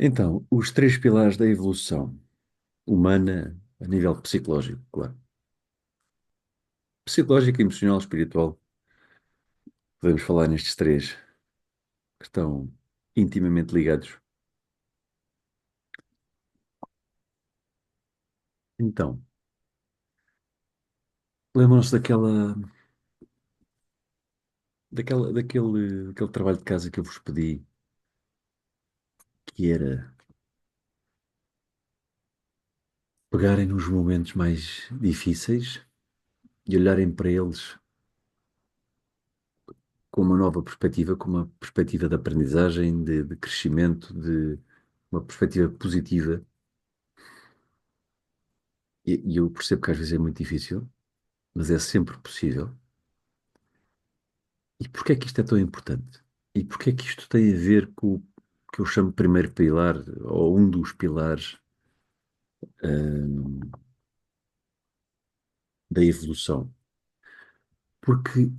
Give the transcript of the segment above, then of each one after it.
Então, os três pilares da evolução humana a nível psicológico, claro. Psicológico, emocional, espiritual. Podemos falar nestes três que estão intimamente ligados. Então, lembram-se daquele trabalho de casa que eu vos pedi, que era pegarem nos momentos mais difíceis e olharem para eles com uma nova perspectiva, com uma perspectiva de aprendizagem, de crescimento, de uma perspectiva positiva. E eu percebo que às vezes é muito difícil, mas é sempre possível. E porquê é que isto é tão importante? E porquê é que isto tem a ver com o que eu chamo de primeiro pilar, ou um dos pilares, hum, da evolução? Porque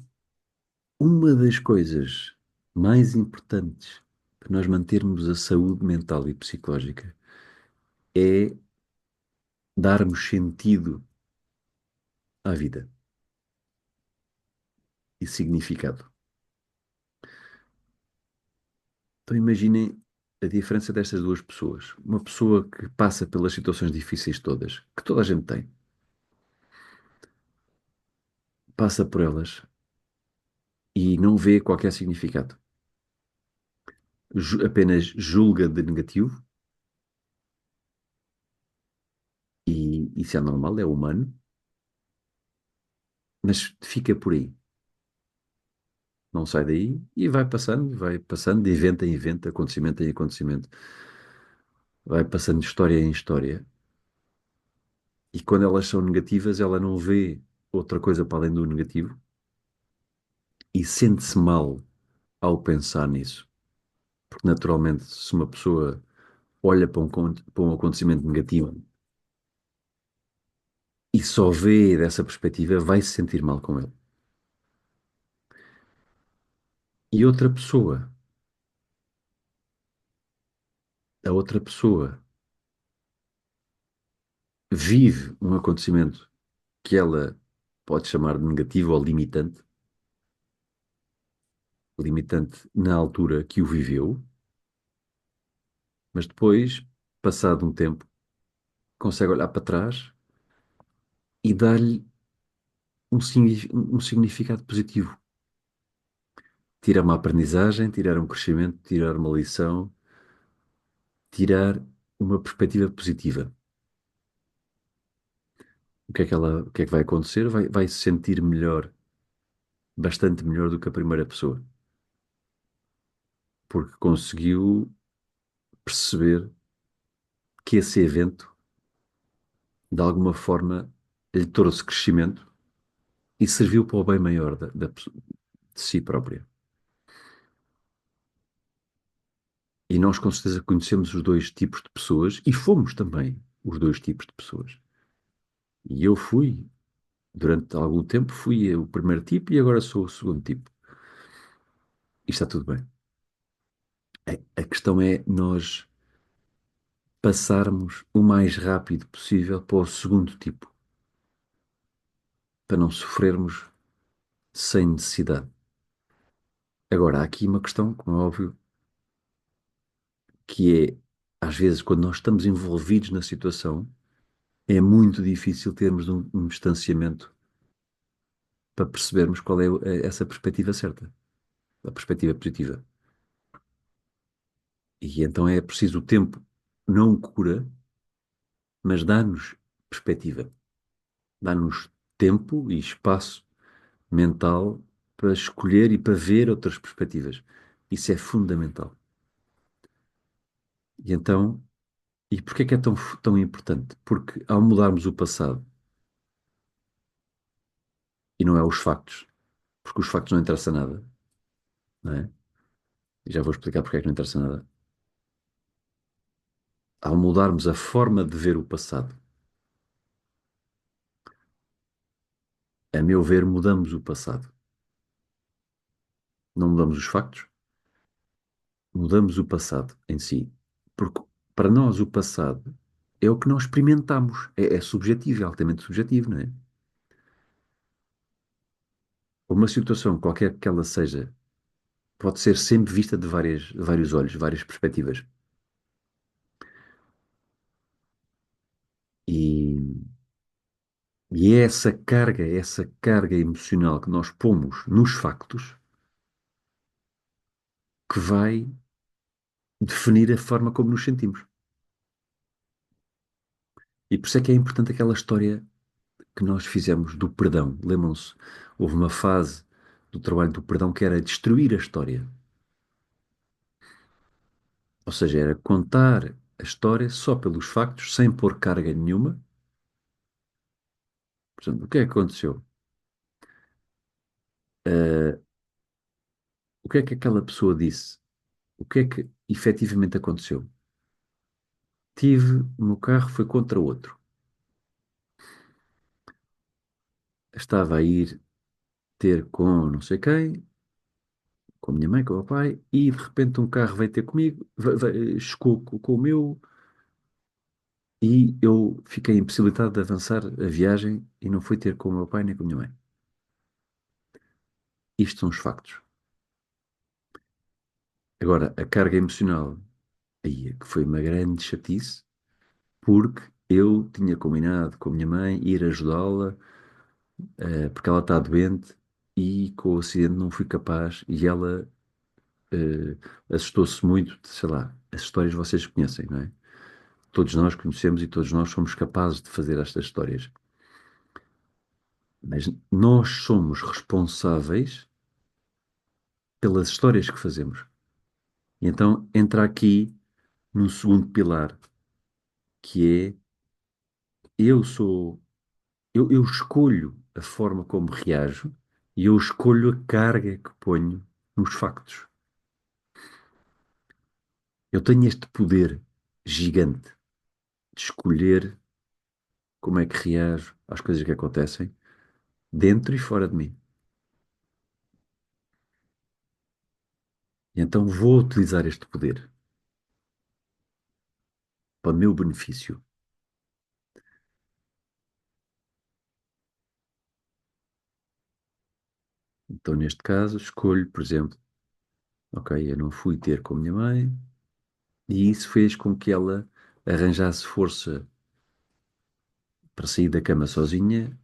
uma das coisas mais importantes para nós mantermos a saúde mental e psicológica é darmos sentido à vida e significado. Então imaginem a diferença destas duas pessoas. Uma pessoa que passa pelas situações difíceis todas, que toda a gente tem, passa por elas e não vê qualquer significado. Apenas julga de negativo, e isso é normal, é humano, mas fica por aí. Não sai daí e vai passando de evento em evento, acontecimento em acontecimento, vai passando de história em história. E quando elas são negativas, ela não vê outra coisa para além do negativo e sente-se mal ao pensar nisso. Porque, naturalmente, se uma pessoa olha para um acontecimento negativo e só vê dessa perspectiva, vai se sentir mal com ele. E a outra pessoa vive um acontecimento que ela pode chamar de negativo ou limitante, limitante na altura que o viveu, mas depois, passado um tempo, consegue olhar para trás e dar-lhe um significado positivo. Tirar uma aprendizagem, tirar um crescimento, tirar uma lição, tirar uma perspectiva positiva. O que é que vai acontecer? Vai se sentir melhor, bastante melhor do que a primeira pessoa, porque conseguiu perceber que esse evento, de alguma forma, lhe trouxe crescimento e serviu para o bem maior de si própria. E nós, com certeza, conhecemos os dois tipos de pessoas e fomos também os dois tipos de pessoas. E eu fui, durante algum tempo, fui o primeiro tipo e agora sou o segundo tipo. E está tudo bem. A questão é nós passarmos o mais rápido possível para o segundo tipo, para não sofrermos sem necessidade. Agora, há aqui uma questão, como é óbvio, que é, às vezes, quando nós estamos envolvidos na situação, é muito difícil termos um distanciamento para percebermos qual é essa perspectiva certa, a perspectiva positiva. E então é preciso o tempo, não cura, mas dá-nos perspectiva, dá-nos tempo e espaço mental para escolher e para ver outras perspectivas. Isso é fundamental. E então, e porquê é que é tão importante? Porque ao mudarmos o passado, e não é os factos, porque os factos não interessam nada, não é? E já vou explicar porque é que não interessa nada. Ao mudarmos a forma de ver o passado, a meu ver, mudamos o passado. Não mudamos os factos, mudamos o passado em si. Porque Para nós, o passado é o que nós experimentamos. É subjetivo, é altamente subjetivo, não é? Uma situação, qualquer que ela seja, pode ser sempre vista de vários olhos, várias perspectivas. E, e é essa carga emocional que nós pomos nos factos que vai definir a forma como nos sentimos. E por isso é que é importante aquela história que nós fizemos do perdão. Lembram-se? Houve uma fase do trabalho do perdão que era destruir a história. Ou seja, era contar a história só pelos factos, sem pôr carga nenhuma. Portanto, o que é que aconteceu? Ah, o que é que aquela pessoa disse? O que é que efetivamente aconteceu? O meu carro foi contra outro. Estava a ir ter com não sei quem, com a minha mãe, com o meu pai, e de repente um carro veio ter comigo, chocou com o meu, e eu fiquei impossibilitado de avançar a viagem e não fui ter com o meu pai nem com a minha mãe. Isto são os factos. Agora, a carga emocional, aí é que foi uma grande chatice, porque eu tinha combinado com a minha mãe ir ajudá-la, porque ela está doente, e com o acidente não fui capaz, e ela eh, assustou-se muito, sei lá, as histórias vocês conhecem, não é? Todos nós conhecemos e todos nós somos capazes de fazer estas histórias. Mas nós somos responsáveis pelas histórias que fazemos. E então entra aqui num segundo pilar, que é eu sou, eu escolho a forma como reajo e eu escolho a carga que ponho nos factos. Eu tenho este poder gigante de escolher como é que reajo às coisas que acontecem, dentro e fora de mim. E então vou utilizar este poder para o meu benefício. Então, neste caso, escolho, por exemplo, ok, eu não fui ter com a minha mãe e isso fez com que ela arranjasse força para sair da cama sozinha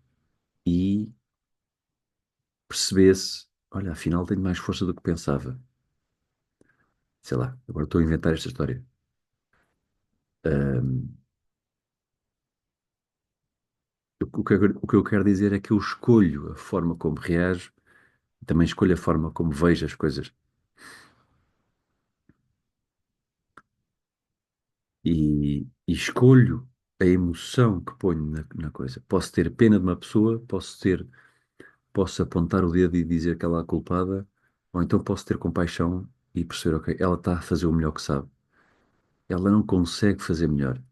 e percebesse, olha, afinal tenho mais força do que pensava. Sei lá, agora estou a inventar esta história. Ahm, o que eu quero dizer é que eu escolho a forma como reajo, também escolho a forma como vejo as coisas. E escolho a emoção que ponho na coisa. Posso ter pena de uma pessoa, posso apontar o dedo e dizer que ela é a culpada, ou então posso ter compaixão e perceber, ok, ela está a fazer o melhor que sabe. Ela não consegue fazer melhor,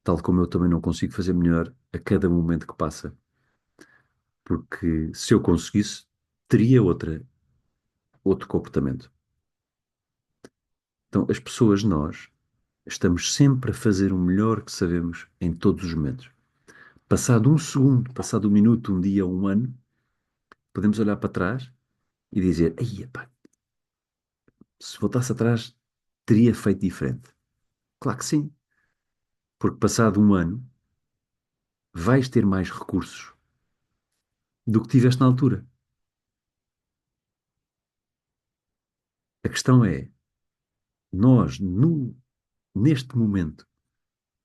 tal como eu também não consigo fazer melhor a cada momento que passa, porque se eu conseguisse, teria outro comportamento. Então, as pessoas, nós, estamos sempre a fazer o melhor que sabemos em todos os momentos. Passado um segundo, passado um minuto, um dia, um ano, podemos olhar para trás e dizer: Ei, epá, se voltasse atrás, teria feito diferente. Claro que sim, porque passado um ano vais ter mais recursos do que tiveste na altura. A questão é, nós, neste momento,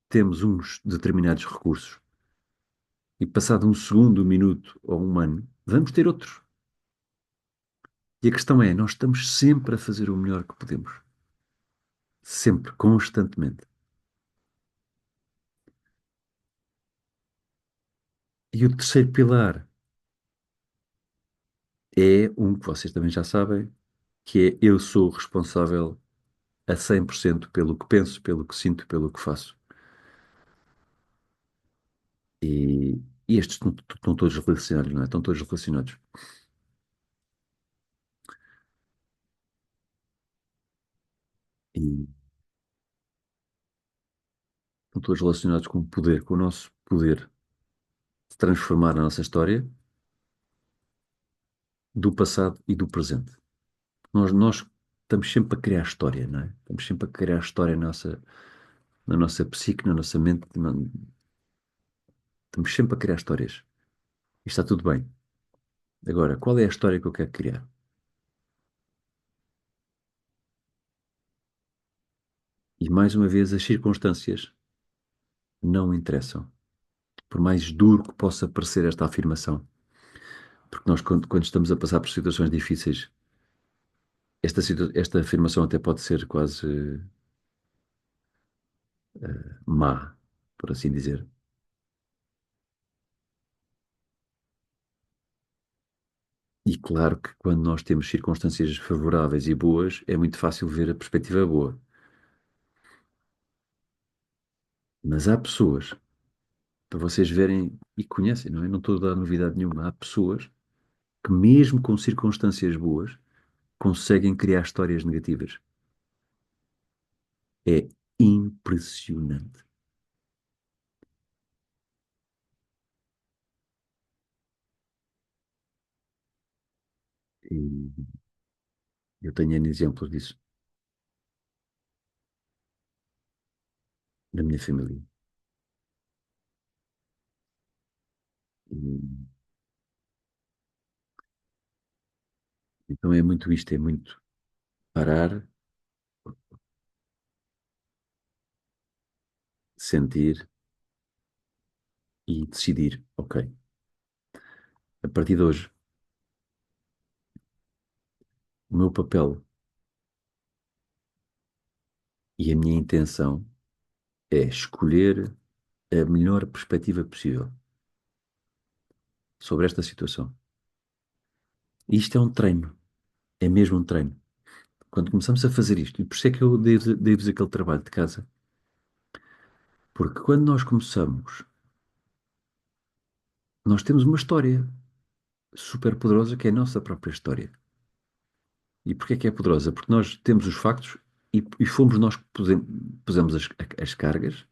temos uns determinados recursos e passado um segundo, um minuto ou um ano, vamos ter outros. E a questão é, nós estamos sempre a fazer o melhor que podemos. Sempre, constantemente. E o terceiro pilar é um que vocês também já sabem, que é eu sou responsável a 100% pelo que penso, pelo que sinto, pelo que faço. E estes estão todos relacionados, não é? Estão todos relacionados. E, todos relacionados com o poder, com o nosso poder de transformar a nossa história do passado e do presente. Nós estamos sempre a criar história, não é? Estamos sempre a criar história na nossa psique, na nossa mente. Estamos sempre a criar histórias. E está tudo bem. Agora, qual é a história que eu quero criar? E mais uma vez, as circunstâncias não interessam. Por mais duro que possa parecer esta afirmação, porque nós, quando estamos a passar por situações difíceis, esta afirmação até pode ser quase má, por assim dizer. E claro que quando nós temos circunstâncias favoráveis e boas, é muito fácil ver a perspectiva boa. Mas há pessoas, para vocês verem e conhecem, não é? Não estou a dar novidade nenhuma. Há pessoas que, mesmo com circunstâncias boas, conseguem criar histórias negativas. É impressionante. E eu tenho N exemplos disso na minha família. E, então é muito isto, é muito parar, sentir e decidir, ok, a partir de hoje, o meu papel e a minha intenção é escolher a melhor perspectiva possível sobre esta situação. E isto é um treino, é mesmo um treino. Quando começamos a fazer isto, e por isso é que eu dei-vos aquele trabalho de casa, porque quando nós começamos, nós temos uma história super poderosa que é a nossa própria história. E porquê é que é poderosa? Porque nós temos os factos e fomos nós que pusemos as cargas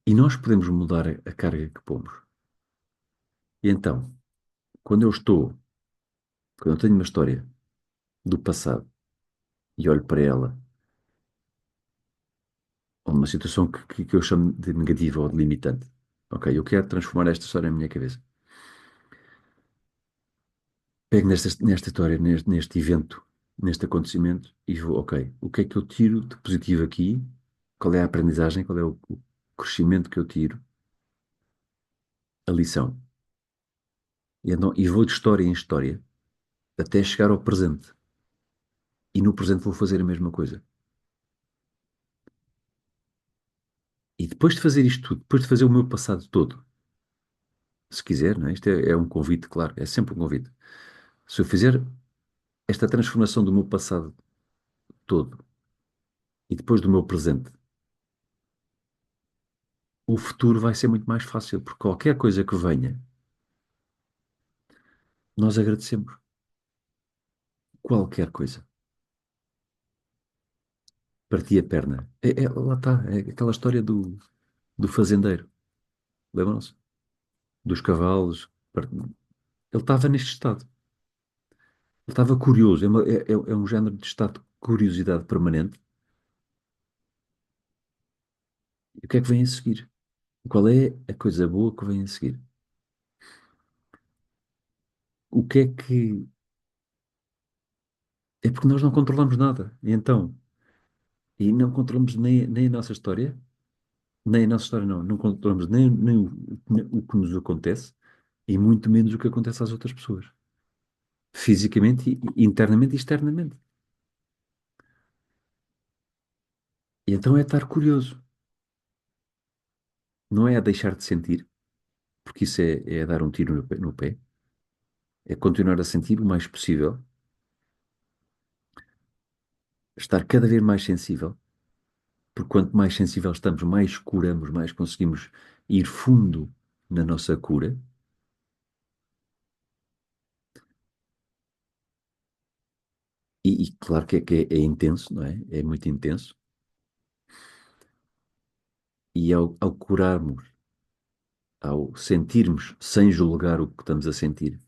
e nós podemos mudar a carga que pomos. E então, quando eu estou, quando eu tenho uma história do passado e olho para ela, ou uma situação que eu chamo de negativa ou de limitante, ok, eu quero transformar esta história na minha cabeça. Pego nesta história, neste evento, neste acontecimento e vou, ok, o que é que eu tiro de positivo aqui? Qual é a aprendizagem? Qual é o crescimento que eu tiro? A lição. E vou de história em história até chegar ao presente. E no presente vou fazer a mesma coisa. E depois de fazer isto tudo, depois de fazer o meu passado todo, se quiser, não é? Isto é um convite, claro, é sempre um convite. Se eu fizer esta transformação do meu passado todo e depois do meu presente, o futuro vai ser muito mais fácil, porque qualquer coisa que venha, nós agradecemos. Qualquer coisa. Parti a perna. Lá está, é aquela história do fazendeiro. Lembram-se? Dos cavalos. Ele estava neste estado. Ele estava curioso. É um género de estado de curiosidade permanente. E o que é que vem a seguir? Qual é a coisa boa que vem a seguir? O que é que. É porque nós não controlamos nada. E não controlamos nem a nossa história, nem a nossa história, não. Não controlamos nem o que nos acontece e muito menos o que acontece às outras pessoas. Fisicamente, internamente e externamente. E então é estar curioso. Não é a deixar de sentir, porque isso é dar um tiro no pé. É continuar a sentir o mais possível, estar cada vez mais sensível, porque quanto mais sensível estamos, mais curamos, mais conseguimos ir fundo na nossa cura. E claro que é intenso, não é? É muito intenso. E ao curarmos, ao sentirmos sem julgar o que estamos a sentir,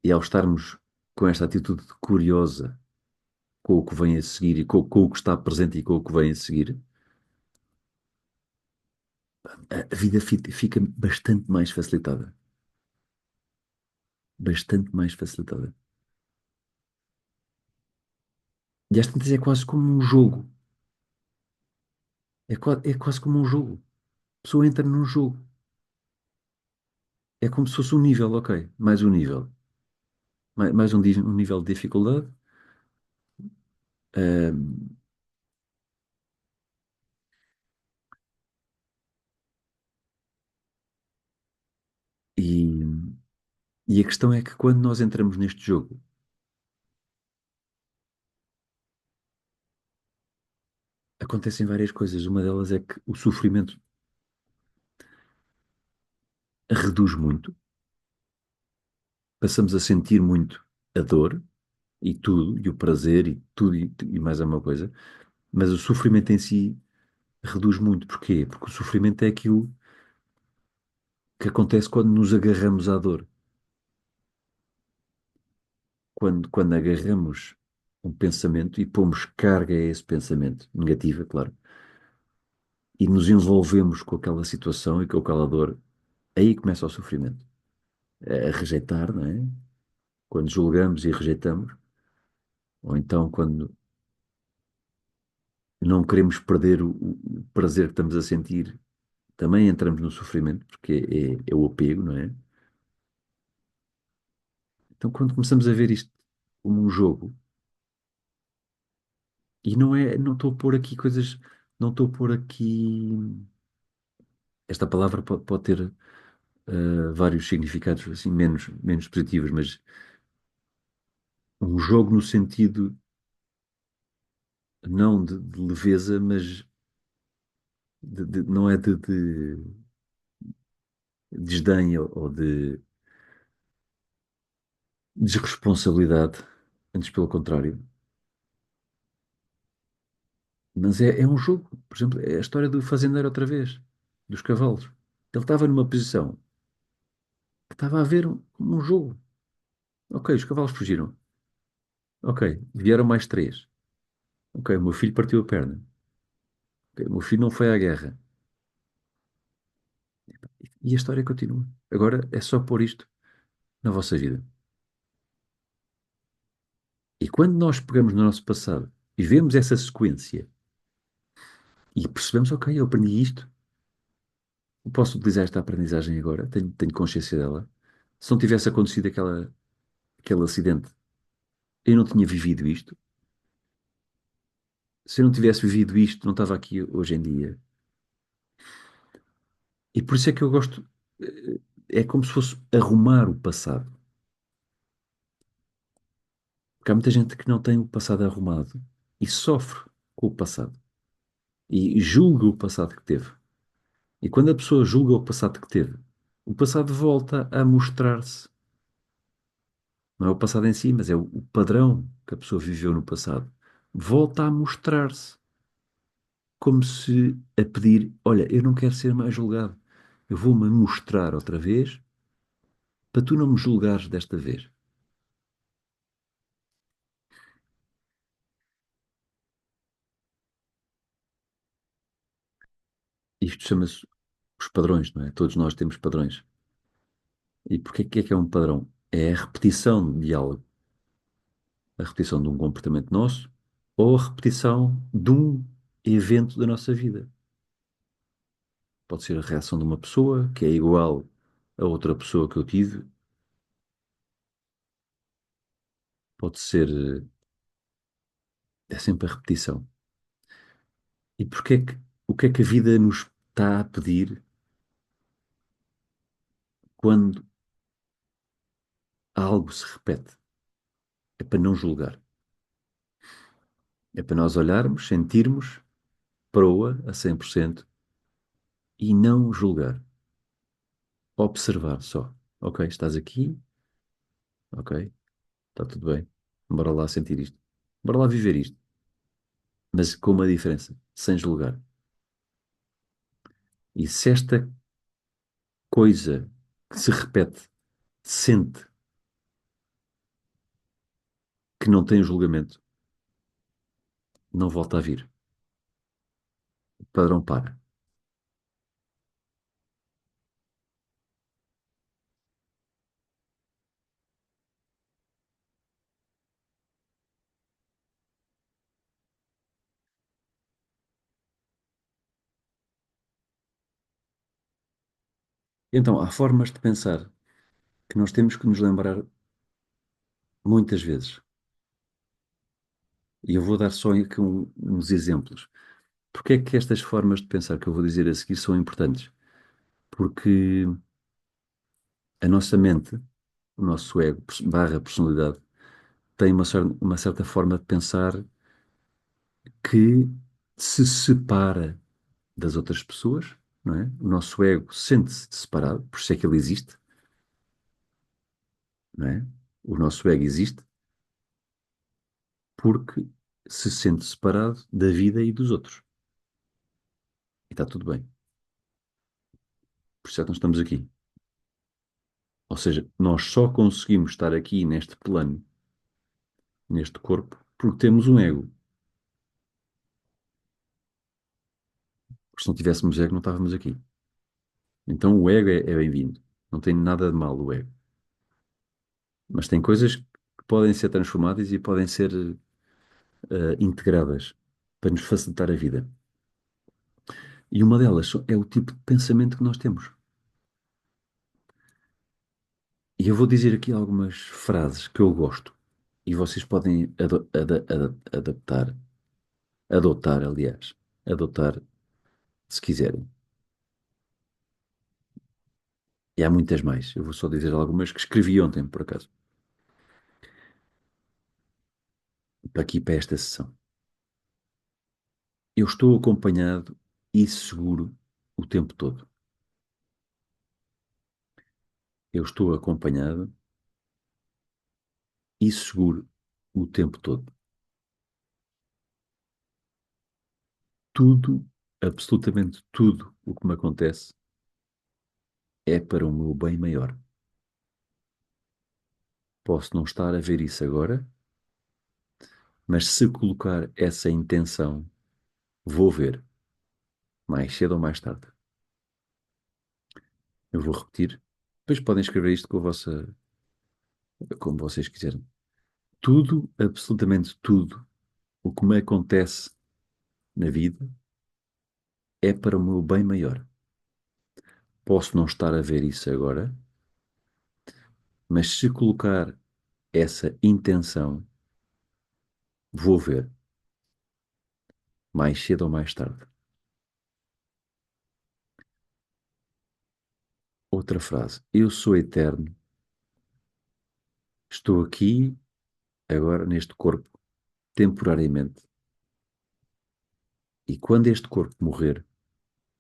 e ao estarmos com esta atitude curiosa com o que vem a seguir e com o que está presente e com o que vem a seguir, a vida fica bastante mais facilitada. Bastante mais facilitada. E às tantas é quase como um jogo. É quase como um jogo. A pessoa entra num jogo. É como se fosse um nível, ok. Mais um nível. Mais um nível de dificuldade. Ahm, e, e a questão é que quando nós entramos neste jogo, acontecem várias coisas. Uma delas é que o sofrimento reduz muito. Passamos a sentir muito a dor e tudo, e o prazer e tudo e mais alguma coisa. Mas o sofrimento em si reduz muito. Porquê? Porque o sofrimento é aquilo que acontece quando nos agarramos à dor. Quando agarramos um pensamento e pomos carga a esse pensamento, negativa, claro, e nos envolvemos com aquela situação e com aquela dor, aí começa o sofrimento. A rejeitar, não é? Quando julgamos e rejeitamos, ou então quando não queremos perder o prazer que estamos a sentir, também entramos no sofrimento, porque é o apego, não é? Então, quando começamos a ver isto como um jogo, e não estou a pôr aqui coisas, não estou a pôr aqui, esta palavra pode ter vários significados assim menos positivos, mas um jogo no sentido não de leveza, mas não é de desdém ou de desresponsabilidade, antes pelo contrário. Mas é um jogo, por exemplo, é a história do fazendeiro outra vez, dos cavalos. Ele estava numa posição que estava a ver um jogo. Ok, os cavalos fugiram. Ok, vieram mais três. Ok, o meu filho partiu a perna. Ok, o meu filho não foi à guerra. E a história continua. Agora é só pôr isto na vossa vida. E quando nós pegamos no nosso passado e vemos essa sequência e percebemos, ok, eu aprendi isto, eu posso utilizar esta aprendizagem agora, tenho consciência dela. Se não tivesse acontecido aquele acidente, eu não tinha vivido isto. Se eu não tivesse vivido isto, não estava aqui hoje em dia. E por isso é que eu gosto, é como se fosse arrumar o passado. Porque há muita gente que não tem o passado arrumado e sofre com o passado e julga o passado que teve. E quando a pessoa julga o passado que teve, o passado volta a mostrar-se. Não é o passado em si, mas é o padrão que a pessoa viveu no passado. Volta a mostrar-se, como se a pedir: olha, eu não quero ser mais julgado. Eu vou-me mostrar outra vez para tu não me julgares desta vez. Isto chama-se os padrões, não é? Todos nós temos padrões. E porquê que é um padrão? É a repetição de algo. A repetição de um comportamento nosso ou a repetição de um evento da nossa vida. Pode ser a reação de uma pessoa que é igual a outra pessoa que eu tive. Pode ser. É sempre a repetição. E o que é que a vida nos está a pedir quando algo se repete? É para não julgar. É para nós olharmos, sentirmos, proa a 100% e não julgar. Observar só. Ok, estás aqui, ok, está tudo bem. Bora lá sentir isto. Bora lá viver isto. mas com uma diferença, sem julgar. E se esta coisa que se repete sente que não tem julgamento, não volta a vir. O padrão para. Então, há formas de pensar que nós temos que nos lembrar muitas vezes. E eu vou dar só aqui uns exemplos. Porque é que estas formas de pensar que eu vou dizer a seguir são importantes? Porque a nossa mente, o nosso ego, barra personalidade, tem uma certa forma de pensar que se separa das outras pessoas, não é? O nosso ego sente-se separado, por isso é que ele existe, não é? O nosso ego existe porque se sente separado da vida e dos outros. E está tudo bem. Por isso é que nós estamos aqui. Ou seja, nós só conseguimos estar aqui neste plano, neste corpo, porque temos um ego. Porque se não tivéssemos ego, não estávamos aqui. Então o ego é bem-vindo. Não tem nada de mal o ego. Mas tem coisas que podem ser transformadas e podem ser integradas para nos facilitar a vida. E uma delas é o tipo de pensamento que nós temos. E eu vou dizer aqui algumas frases que eu gosto e vocês podem adaptar, adotar, aliás, adotar se quiserem. E há muitas mais. Eu vou só dizer algumas que escrevi ontem, por acaso, para aqui para esta sessão. Eu estou acompanhado e seguro o tempo todo. Eu estou acompanhado e seguro o tempo todo. Tudo, absolutamente tudo o que me acontece é para o meu bem maior. Posso não estar a ver isso agora, mas se colocar essa intenção, vou ver, mais cedo ou mais tarde. Eu vou repetir. Depois podem escrever isto com a vossa, como vocês quiserem. Tudo, absolutamente tudo, o que me acontece na vida é para o meu bem maior. Posso não estar a ver isso agora, mas se colocar essa intenção, vou ver, mais cedo ou mais tarde. Outra frase. Eu sou eterno. Estou aqui, agora, neste corpo, temporariamente. E quando este corpo morrer,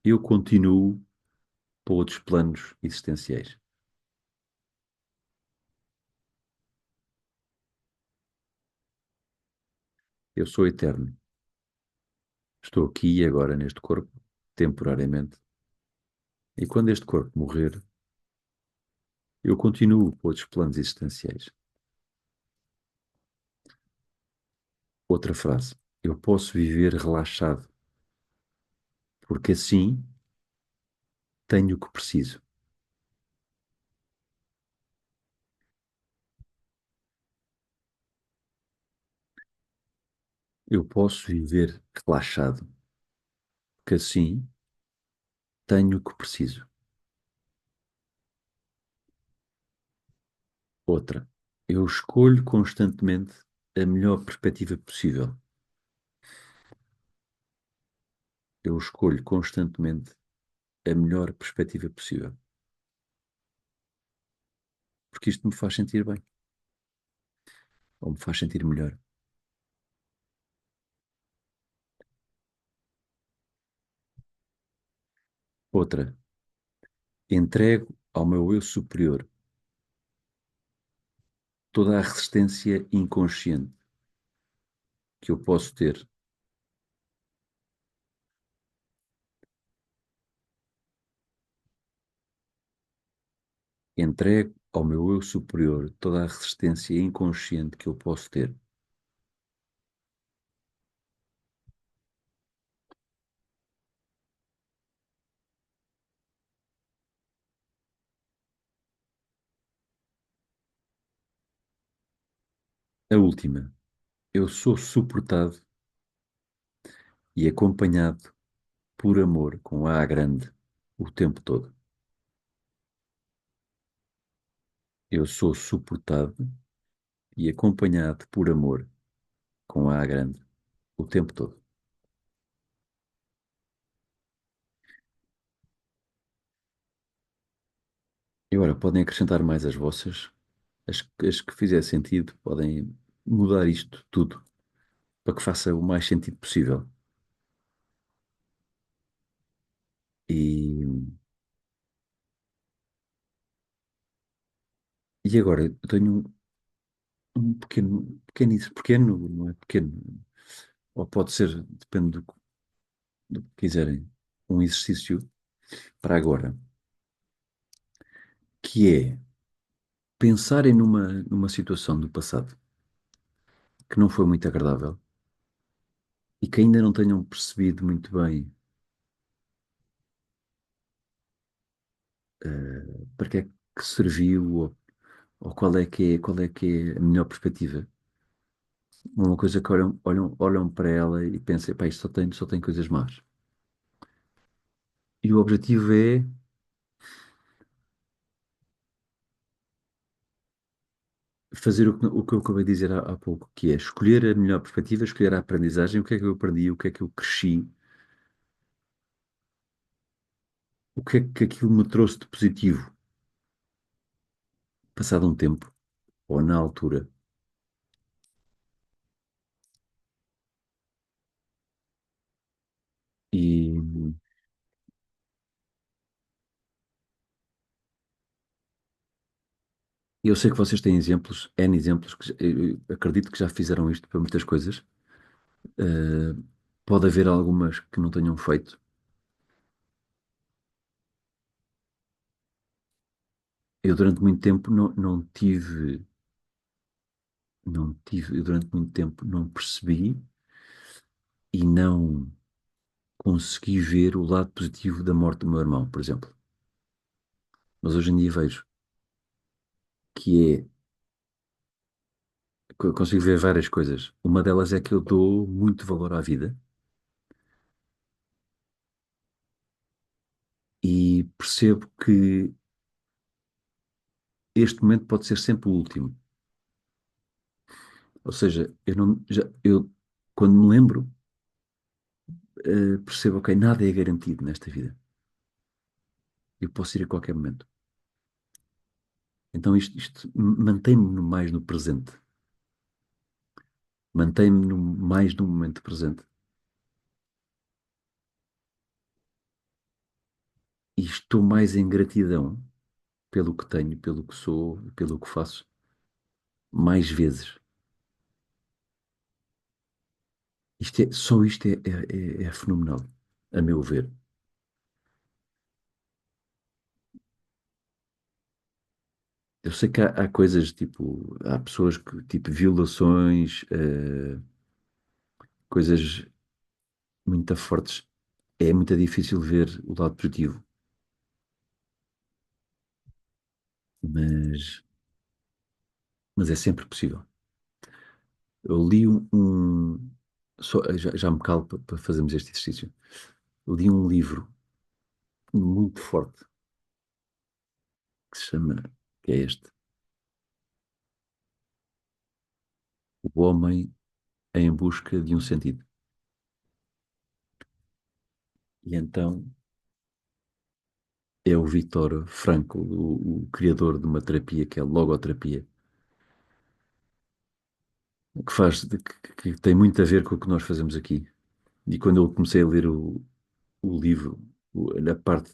eu continuo para outros planos existenciais. Eu sou eterno. Estou aqui e agora neste corpo, temporariamente. E quando este corpo morrer, eu continuo para outros planos existenciais. Outra frase. Eu posso viver relaxado, porque assim tenho o que preciso. Eu posso viver relaxado, porque assim tenho o que preciso. Outra. Eu escolho constantemente a melhor perspectiva possível. Eu escolho constantemente a melhor perspectiva possível. Porque isto me faz sentir bem, ou me faz sentir melhor. Outra. Entrego ao meu eu superior toda a resistência inconsciente que eu posso ter Entrego ao meu eu superior toda a resistência inconsciente que eu posso ter. A última, eu sou suportado e acompanhado por amor com A grande o tempo todo. Eu sou suportado e acompanhado por amor com A grande o tempo todo. E agora podem acrescentar mais as vossas, as que fizer sentido, podem mudar isto tudo para que faça o mais sentido possível. E, e agora eu tenho um pequeno, não é pequeno, ou pode ser, depende do que quiserem, um exercício para agora, que é pensarem numa situação do passado que não foi muito agradável e que ainda não tenham percebido muito bem para que é que serviu ou qual é que é a melhor perspectiva. Uma coisa que olham para ela e pensam, pá, isto só tem coisas más. E o objetivo é fazer o que eu acabei de dizer há pouco, que é escolher a melhor perspectiva, escolher a aprendizagem, o que é que eu aprendi, o que é que eu cresci, o que é que aquilo me trouxe de positivo, passado um tempo, ou na altura. E eu sei que vocês têm exemplos, N exemplos, eu acredito que já fizeram isto para muitas coisas. Eh, Pode haver algumas que não tenham feito. Eu durante muito tempo eu durante muito tempo não percebi e não consegui ver o lado positivo da morte do meu irmão, por exemplo. Mas hoje em dia vejo que que eu consigo ver várias coisas. Uma delas é que eu dou muito valor à vida e percebo que este momento pode ser sempre o último. Ou seja, eu quando me lembro, percebo, ok, nada é garantido nesta vida. Eu posso ir a qualquer momento. Então isto mantém-me mais no presente. Mantém-me mais no momento presente. E estou mais em gratidão pelo que tenho, pelo que sou, pelo que faço, mais vezes. Só isto é fenomenal, a meu ver. Eu sei que há coisas tipo, há pessoas que, tipo, violações, coisas muito fortes. É muito difícil ver o lado positivo, mas, mas é sempre possível. Eu li já me calo para fazermos este exercício. Eu li um livro muito forte que se chama, que é este, O Homem em Busca de um Sentido. E então é o Vítor Frankl, o criador de uma terapia que é a logoterapia, que tem muito a ver com o que nós fazemos aqui. E quando eu comecei a ler o livro, na parte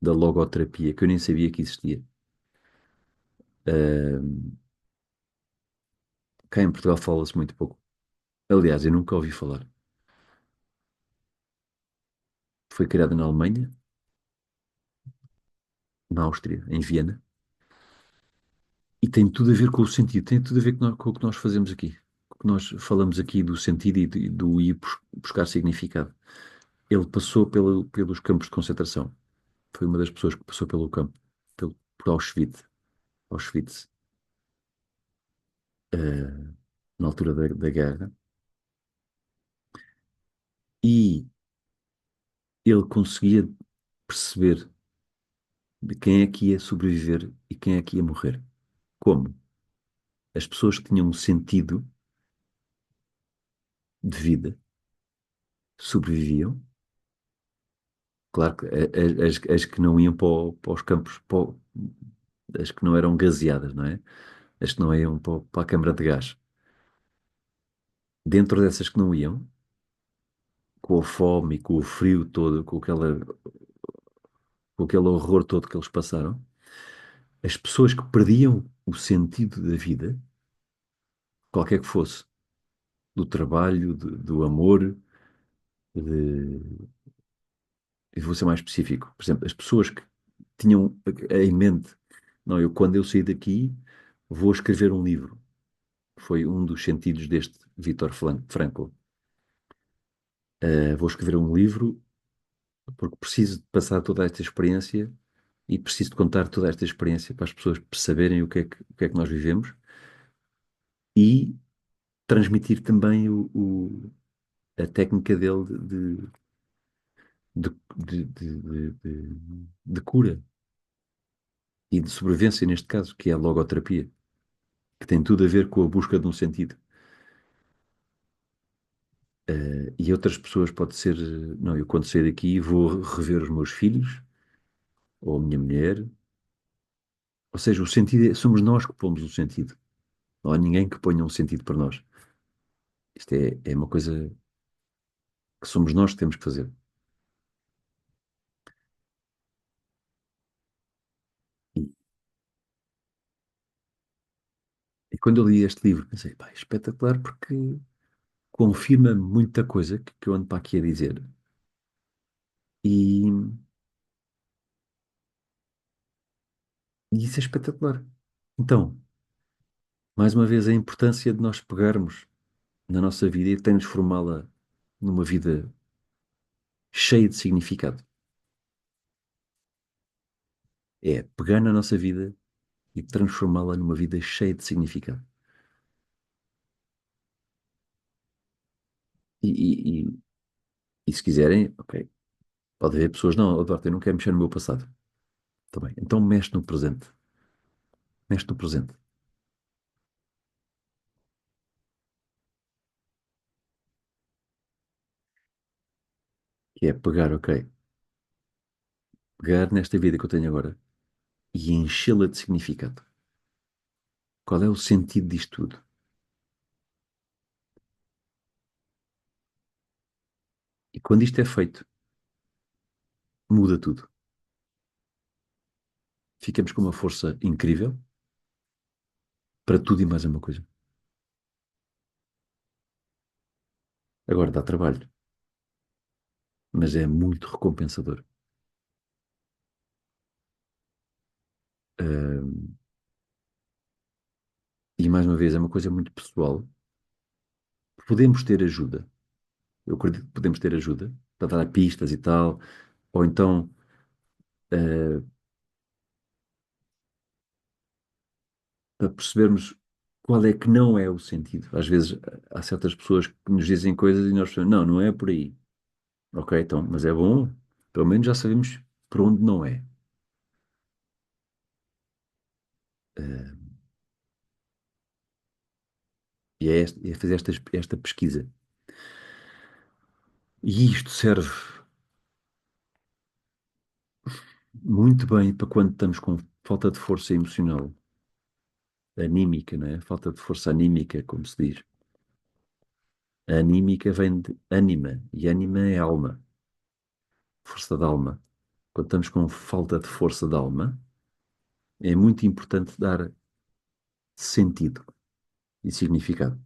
da logoterapia, que eu nem sabia que existia, ah, cá em Portugal fala-se muito pouco. Aliás, eu nunca ouvi falar. Foi criada na Alemanha na Áustria, em Viena, e tem tudo a ver com o sentido, tem tudo a ver com o que nós fazemos aqui. O que nós falamos aqui do sentido e do ir buscar significado. Ele passou pelos campos de concentração. Foi uma das pessoas que passou pelo campo, por Auschwitz, Auschwitz, eh, na altura da guerra, e ele conseguia perceber de quem é que ia sobreviver e quem é que ia morrer. Como? As pessoas que tinham um sentido de vida sobreviviam. Claro que as que não iam para os campos, as que não eram gaseadas, não é? As que não iam para a câmara de gás. Dentro dessas que não iam, com a fome, com o frio todo, com aquele horror todo que eles passaram, as pessoas que perdiam o sentido da vida, qualquer que fosse, do trabalho, do amor, de, e vou ser mais específico, por exemplo, as pessoas que tinham em mente, não, eu quando eu sair daqui vou escrever um livro. Foi um dos sentidos deste Viktor Frankl. Vou escrever um livro porque preciso de passar toda esta experiência e preciso de contar toda esta experiência para as pessoas perceberem o que é que nós vivemos e transmitir também a técnica dele de, de cura e de sobrevivência, neste caso, que é a logoterapia, que tem tudo a ver com a busca de um sentido. E outras pessoas pode ser, não, eu quando sair daqui vou rever os meus filhos ou a minha mulher. Ou seja, o sentido somos nós que pomos o sentido. Não há ninguém que ponha um sentido para nós. Isto é uma coisa que somos nós que temos que fazer. E, e quando eu li este livro, pensei, pá, é espetacular porque confirma muita coisa que eu ando para aqui a dizer. E, e isso é espetacular. Então, mais uma vez, a importância de nós pegarmos na nossa vida e transformá-la numa vida cheia de significado. É pegar na nossa vida e transformá-la numa vida cheia de significado. E, e, e, e se quiserem, ok, pode haver pessoas, não, Eduardo, eu não quero mexer no meu passado. Também. Então mexe no presente. Mexe no presente. Que é pegar, ok, pegar nesta vida que eu tenho agora e enchê-la de significado. Qual é o sentido disto tudo? E quando isto é feito, muda tudo. Ficamos com uma força incrível para tudo e mais uma coisa. Agora dá trabalho, mas é muito recompensador. Ahm, e mais uma vez, é uma coisa muito pessoal. Podemos ter ajuda. Eu acredito que podemos ter ajuda para dar pistas e tal, ou então ah, para percebermos qual é que não é o sentido. Às vezes há certas pessoas que nos dizem coisas e nós pensamos, não, não é por aí. Ok, então, mas é bom, pelo menos já sabemos por onde não é. Ah, é fazer esta pesquisa. E isto serve muito bem para quando estamos com falta de força emocional, anímica, não é? Falta de força anímica, como se diz. A anímica vem de ânima, e ânima é alma, força da alma. Quando estamos com falta de força de alma, é muito importante dar sentido e significado.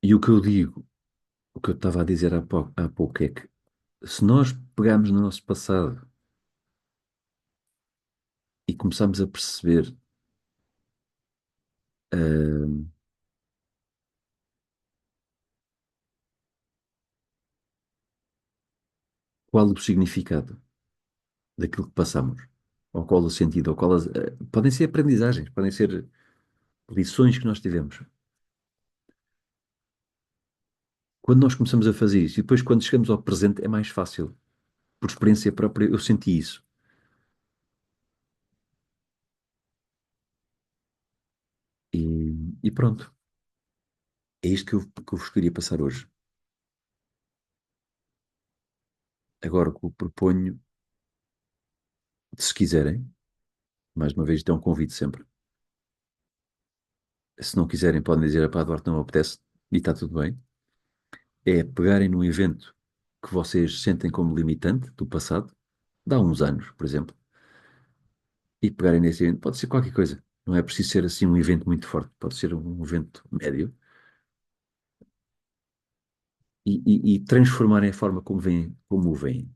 E o que eu digo, o que eu estava a dizer há pouco é que se nós pegarmos no nosso passado e começarmos a perceber ah, qual o significado daquilo que passamos, ou qual o sentido, ou podem ser aprendizagens, podem ser lições que nós tivemos. Quando nós começamos a fazer isso, e depois quando chegamos ao presente é mais fácil. Por experiência própria, eu senti isso. E pronto, é isto que eu vos queria passar hoje. Agora, o que eu proponho, se quiserem, mais uma vez, isto é um convite sempre. Se não quiserem, podem dizer, pá, Duarte, não me apetece, e está tudo bem. É pegarem num evento que vocês sentem como limitante do passado, de há uns anos, por exemplo, e pegarem nesse evento. Pode ser qualquer coisa. Não é preciso ser assim um evento muito forte. Pode ser um evento médio e transformarem a forma como veem, como o veem.